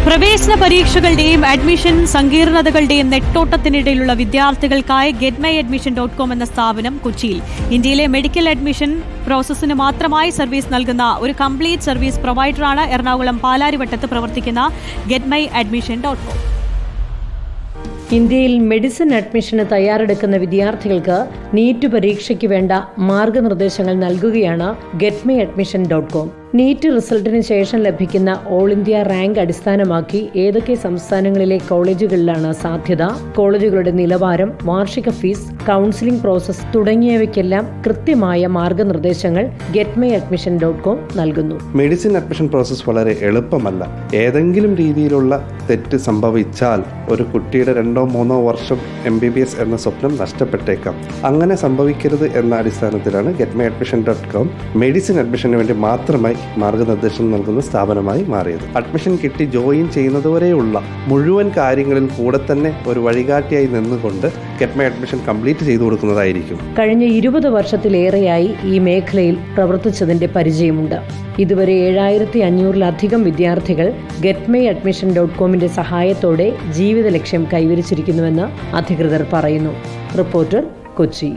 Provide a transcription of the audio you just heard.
പ്രവേശന പരീക്ഷകളുടെയും അഡ്മിഷൻ സങ്കീർണതകളുടെയും നെട്ടോട്ടത്തിനിടയിലുള്ള വിദ്യാർത്ഥികൾക്കായി getmyadmission.com എന്ന സ്ഥാപനം കൊച്ചിയിൽ ഇന്ത്യയിലെ മെഡിക്കൽ അഡ്മിഷൻ പ്രോസസ്സിന് മാത്രമായി സർവീസ് നൽകുന്ന ഒരു കംപ്ലീറ്റ് സർവീസ് പ്രൊവൈഡറാണ് എറണാകുളം പാലാരിവട്ടത്ത് പ്രവർത്തിക്കുന്ന getmyadmission.com. ഇന്ത്യയിൽ മെഡിസിൻ അഡ്മിഷന് തയ്യാറെടുക്കുന്ന വിദ്യാർത്ഥികൾക്ക് നീറ്റ് പരീക്ഷയ്ക്ക് വേണ്ട മാർഗനിർദ്ദേശങ്ങൾ നൽകുകയാണ് getmyadmission.com. നീറ്റ് റിസൾട്ടിന് ശേഷം ലഭിക്കുന്ന ഓൾ ഇന്ത്യ റാങ്ക് അടിസ്ഥാനമാക്കി ഏതൊക്കെ സംസ്ഥാനങ്ങളിലെ കോളേജുകളിലാണ് സാധ്യത, കോളേജുകളുടെ നിലവാരം, വാർഷിക ഫീസ്, കൗൺസിലിംഗ് പ്രോസസ് തുടങ്ങിയവയ്ക്കെല്ലാം കൃത്യമായ മാർഗനിർദ്ദേശങ്ങൾ getmyadmission.com നൽകുന്നു. മെഡിസിൻ അഡ്മിഷൻ പ്രോസസ്സ് വളരെ എളുപ്പമല്ല. ഏതെങ്കിലും രീതിയിലുള്ള തെറ്റ് സംഭവിച്ചാൽ ഒരു കുട്ടിയുടെ 2-3 വർഷം MBBS എന്ന സ്വപ്നം നഷ്ടപ്പെട്ടേക്കാം. അങ്ങനെ സംഭവിക്കരുത് എന്ന അടിസ്ഥാനത്തിലാണ് getmyadmission.com മെഡിസിൻ അഡ്മിഷന് വേണ്ടി മാത്രമായി മാർഗനിർദ്ദേശം നൽകുന്ന സ്ഥാപനമായി മാറിയത്. അഡ്മിഷൻ കിട്ടി ജോയിൻ ചെയ്യുന്നതുവരെയുള്ള മുഴുവൻ കാര്യങ്ങളിൽ കൂടെ തന്നെ ഒരു വഴികാട്ടിയായി നിന്നുകൊണ്ട് getmyadmission കംപ്ലീറ്റ് ചെയ്തു കൊടുക്കുന്നതായിരിക്കും. കഴിഞ്ഞ 20 വർഷത്തിലേറെയായി ഈ മേഖലയിൽ പ്രവർത്തിച്ചതിന്റെ പരിചയമുണ്ട്. ഇതുവരെ 7500-ലധികം വിദ്യാർത്ഥികൾ getmyadmission.comന്റെ സഹായത്തോടെ ജീവിത ലക്ഷ്യം കൈവരിച്ചിരിക്കുന്നുവെന്ന് അധികൃതർ പറയുന്നു. റിപ്പോർട്ടർ, കൊച്ചി.